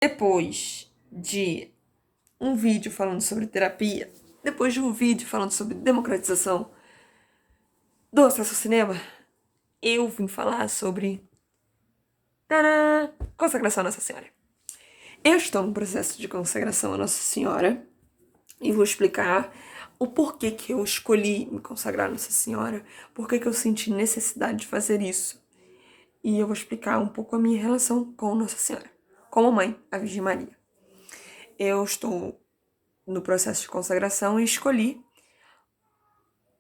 Depois de um vídeo falando sobre terapia, depois de um vídeo falando sobre democratização do acesso ao cinema, eu vim falar sobre tadã, consagração a Nossa Senhora. Eu estou no processo de consagração a Nossa Senhora e vou explicar o porquê que eu escolhi me consagrar a Nossa Senhora, porquê que eu senti necessidade de fazer isso. E eu vou explicar um pouco a minha relação com Nossa Senhora, com a mãe, a Virgem Maria. Eu estou no processo de consagração e escolhi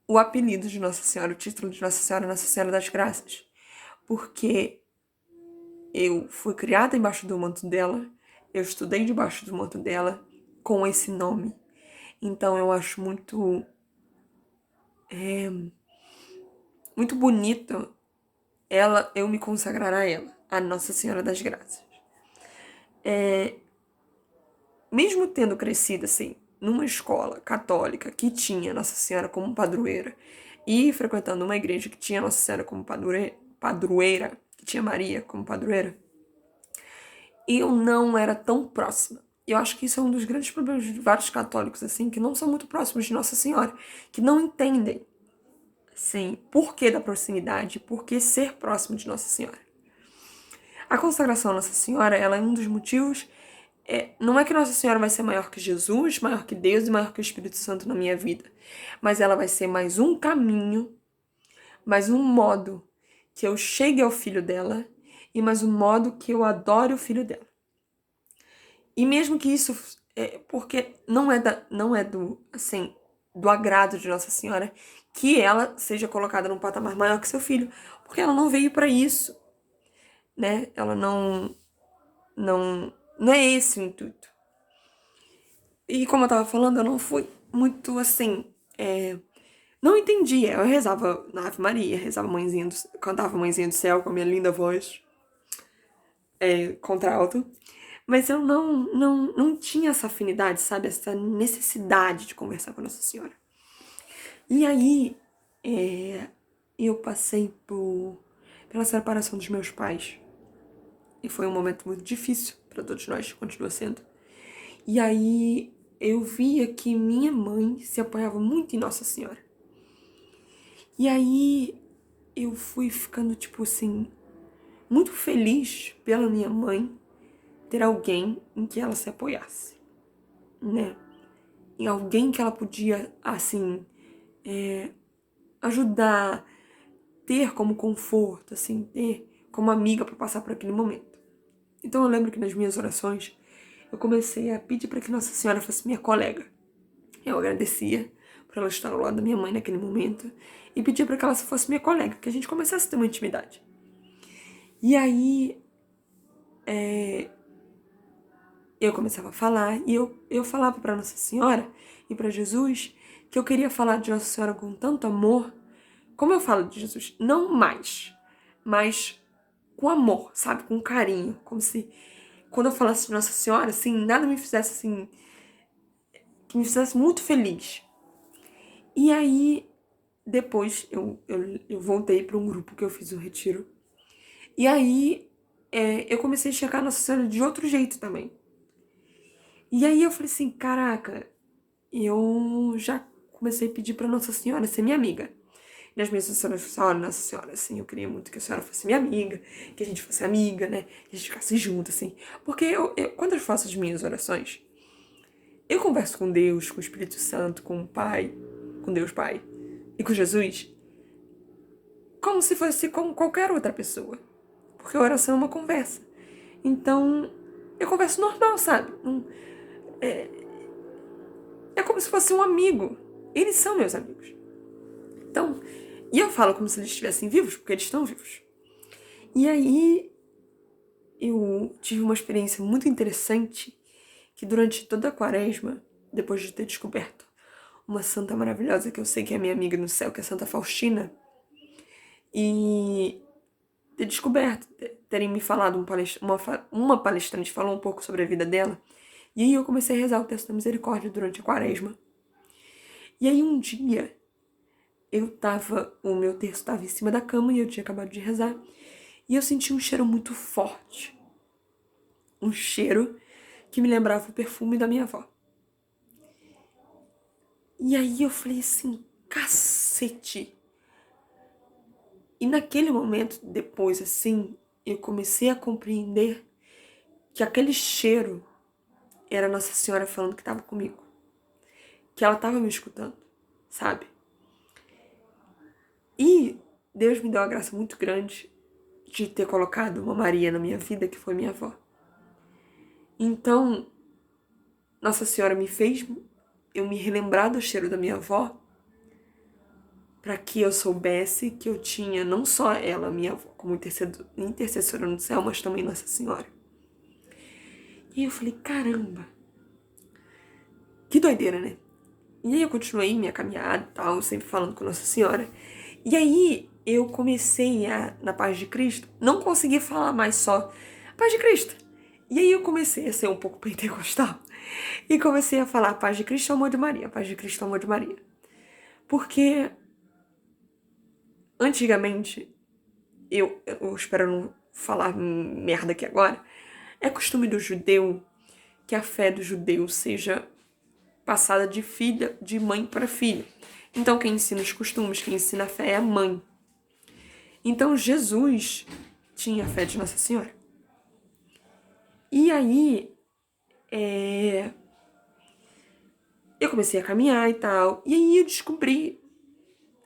o apelido de Nossa Senhora, o título de Nossa Senhora das Graças, porque eu fui criada embaixo do manto dela, eu estudei debaixo do manto dela com esse nome. Então eu acho muito bonito eu me consagrar a ela, a Nossa Senhora das Graças. Mesmo tendo crescido assim, numa escola católica que tinha Nossa Senhora como padroeira e frequentando uma igreja que tinha Nossa Senhora como padroeira, que tinha Maria como padroeira, eu não era tão próxima. Eu acho que isso é um dos grandes problemas de vários católicos, assim, que não são muito próximos de Nossa Senhora, que não entendem, assim, por que da proximidade, por que ser próximo de Nossa Senhora. A consagração a Nossa Senhora, ela é um dos motivos. Não é que Nossa Senhora vai ser maior que Jesus, maior que Deus e maior que o Espírito Santo na minha vida, mas ela vai ser mais um caminho, mais um modo que eu chegue ao filho dela e mais um modo que eu adore o filho dela. E mesmo que isso, porque não é do agrado de Nossa Senhora que ela seja colocada num patamar maior que seu filho, porque ela não veio para isso, né? Ela não é esse o intuito. E como eu tava falando, eu não fui muito assim, não entendia. Eu rezava na Ave Maria, rezava cantava Mãezinha do Céu com a minha linda voz, contralto. Mas eu não tinha essa afinidade, sabe? Essa necessidade de conversar com Nossa Senhora. E aí, eu passei pela separação dos meus pais. E foi um momento muito difícil para todos nós, continua sendo. E aí, eu via que minha mãe se apoiava muito em Nossa Senhora. E aí, eu fui ficando, tipo assim, muito feliz pela minha mãe ter alguém em que ela se apoiasse, né? Em alguém que ela podia, assim, ajudar, ter como conforto, assim, ter como amiga para passar por aquele momento. Então eu lembro que nas minhas orações eu comecei a pedir para que Nossa Senhora fosse minha colega. Eu agradecia por ela estar ao lado da minha mãe naquele momento e pedia para que ela fosse minha colega, que a gente começasse a ter uma intimidade. E aí eu começava a falar e eu falava para Nossa Senhora e para Jesus que eu queria falar de Nossa Senhora com tanto amor, como eu falo de Jesus, não mais, mas com amor, sabe, com carinho, como se quando eu falasse de Nossa Senhora, assim, nada me fizesse assim, que me fizesse muito feliz. E aí depois eu voltei para um grupo que eu fiz o retiro. E aí eu comecei a checar Nossa Senhora de outro jeito também. E aí eu falei assim, caraca, eu já comecei a pedir pra Nossa Senhora ser minha amiga. E as minhas orações falaram, Nossa Senhora, assim, eu queria muito que a senhora fosse minha amiga, que a gente fosse amiga, né? Que a gente ficasse junto, assim. Porque quando eu faço as minhas orações, eu converso com Deus, com o Espírito Santo, com o Pai, com Deus Pai e com Jesus, como se fosse com qualquer outra pessoa. Porque a oração é uma conversa. Então, eu converso normal, sabe? É como se fosse um amigo. Eles são meus amigos. Então, e eu falo como se eles estivessem vivos, porque eles estão vivos. E aí, eu tive uma experiência muito interessante, que durante toda a quaresma, depois de ter descoberto uma santa maravilhosa, que eu sei que é minha amiga no céu, que é Santa Faustina, e ter descoberto, terem me falado, uma palestrante falou um pouco sobre a vida dela, e aí eu comecei a rezar o texto da misericórdia durante a quaresma. E aí um dia, o meu terço estava em cima da cama e eu tinha acabado de rezar, e eu senti um cheiro muito forte. Um cheiro que me lembrava o perfume da minha avó. E aí eu falei assim, cacete. E naquele momento, depois assim, eu comecei a compreender que aquele cheiro era Nossa Senhora falando que estava comigo. Que ela estava me escutando, sabe? E Deus me deu uma graça muito grande de ter colocado uma Maria na minha vida, que foi minha avó. Então, Nossa Senhora me fez eu me relembrar do cheiro da minha avó, para que eu soubesse que eu tinha não só ela, minha avó, como intercessora no céu, mas também Nossa Senhora. E aí eu falei, caramba, que doideira, né? E aí eu continuei minha caminhada e tal, sempre falando com Nossa Senhora. E aí eu comecei na paz de Cristo, não consegui falar mais só paz de Cristo. E aí eu comecei a ser um pouco pentecostal e comecei a falar paz de Cristo, amor de Maria, paz de Cristo, amor de Maria. Porque antigamente, eu espero não falar merda aqui agora, é costume do judeu que a fé do judeu seja passada de mãe para filha. Então quem ensina os costumes, quem ensina a fé é a mãe. Então Jesus tinha a fé de Nossa Senhora. E aí eu comecei a caminhar e tal. E aí eu descobri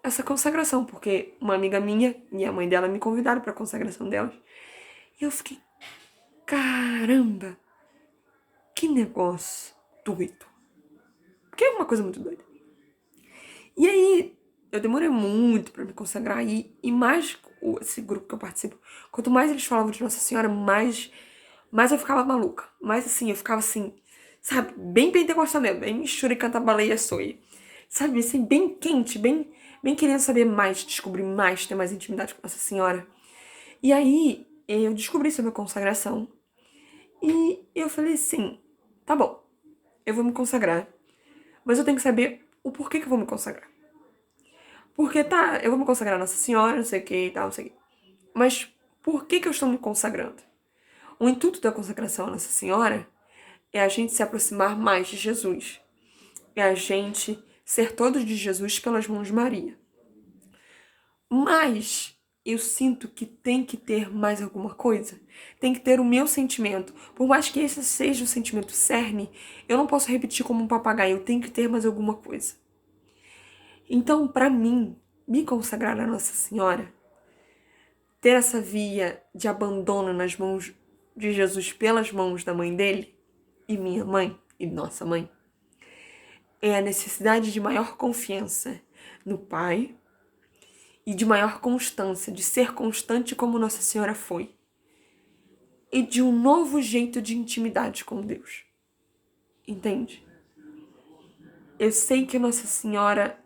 essa consagração, porque uma amiga minha e a mãe dela me convidaram para a consagração delas. E eu fiquei, caramba, que negócio doido. Porque é uma coisa muito doida. E aí eu demorei muito para me consagrar e mais esse grupo que eu participo, quanto mais eles falavam de Nossa Senhora, mais eu ficava maluca. Mais assim, eu ficava assim, sabe, bem pentecostal mesmo, bem canta baleia soe. Sabe, assim, bem quente, bem querendo saber mais, descobrir mais, ter mais intimidade com Nossa Senhora. E aí eu descobri sobre a consagração e eu falei assim, tá bom, eu vou me consagrar, mas eu tenho que saber o porquê que eu vou me consagrar. Porque tá, eu vou me consagrar a Nossa Senhora, não sei o que e tal, não sei o que. Mas por que eu estou me consagrando? O intuito da consagração a Nossa Senhora é a gente se aproximar mais de Jesus. É a gente ser todos de Jesus pelas mãos de Maria. Mas eu sinto que tem que ter mais alguma coisa. Tem que ter o meu sentimento. Por mais que esse seja o sentimento cerne, eu não posso repetir como um papagaio. Eu tenho que ter mais alguma coisa. Então, para mim, me consagrar a Nossa Senhora, ter essa via de abandono nas mãos de Jesus pelas mãos da mãe dele, e minha mãe, e nossa mãe, é a necessidade de maior confiança no Pai e de maior constância, de ser constante como Nossa Senhora foi. E de um novo jeito de intimidade com Deus. Entende? Eu sei que Nossa Senhora...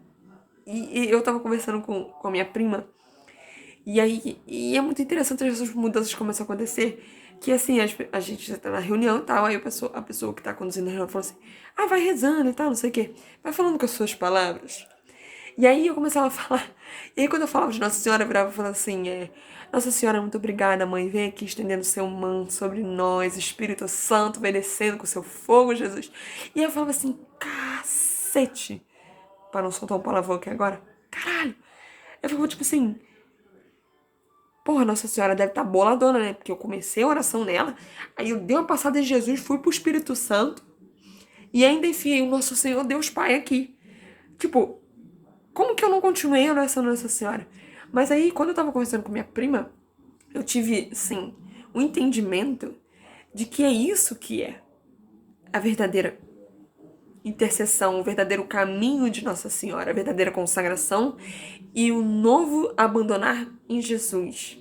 E eu tava conversando com a minha prima, e é muito interessante essas mudanças que começam a acontecer, que assim, a gente já tá na reunião e tal, aí a pessoa que tá conduzindo a reunião falou assim, vai rezando e tal, não sei o quê, vai falando com as suas palavras. E aí eu começava a falar, e aí quando eu falava de Nossa Senhora, eu virava e falava assim, Nossa Senhora, muito obrigada, mãe, vem aqui estendendo seu manto sobre nós, Espírito Santo, vem descendo com seu fogo, Jesus. E eu falava assim, cacete, para não soltar um palavrão aqui agora, caralho. Eu falava tipo assim, porra, Nossa Senhora deve estar boladona, né? Porque eu comecei a oração nela, aí eu dei uma passada em Jesus, fui pro Espírito Santo, e ainda enfiei o Nosso Senhor Deus Pai aqui. Tipo, como que eu não continuei oração Nossa Senhora? Mas aí, quando eu tava conversando com minha prima, eu tive, assim, um entendimento de que é isso que é a verdadeira intercessão, o verdadeiro caminho de Nossa Senhora, a verdadeira consagração e o novo abandonar em Jesus.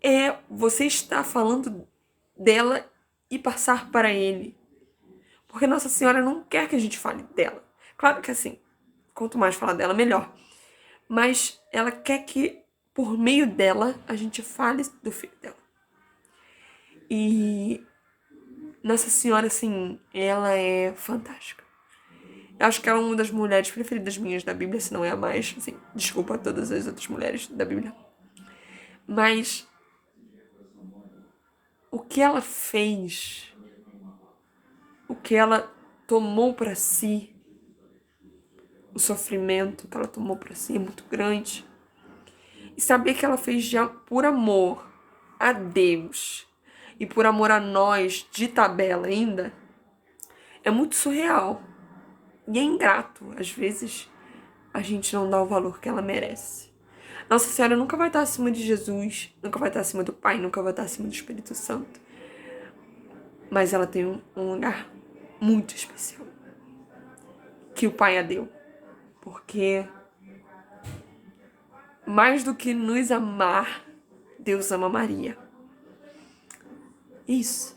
É você estar falando dela e passar para Ele. Porque Nossa Senhora não quer que a gente fale dela. Claro que assim, quanto mais falar dela, melhor. Mas ela quer que, por meio dela, a gente fale do filho dela. E Nossa Senhora, assim, ela é fantástica. Eu acho que ela é uma das mulheres preferidas minhas da Bíblia, se não é a mais. Assim, desculpa a todas as outras mulheres da Bíblia. Mas o que ela fez o que ela tomou para si, o sofrimento que ela tomou para si é muito grande. E saber que ela fez já por amor a Deus e por amor a nós, de tabela ainda, é muito surreal. E é ingrato. Às vezes a gente não dá o valor que ela merece. Nossa Senhora nunca vai estar acima de Jesus, nunca vai estar acima do Pai, nunca vai estar acima do Espírito Santo. Mas ela tem um lugar muito especial que o Pai a deu. Porque mais do que nos amar, Deus ama Maria. Isso.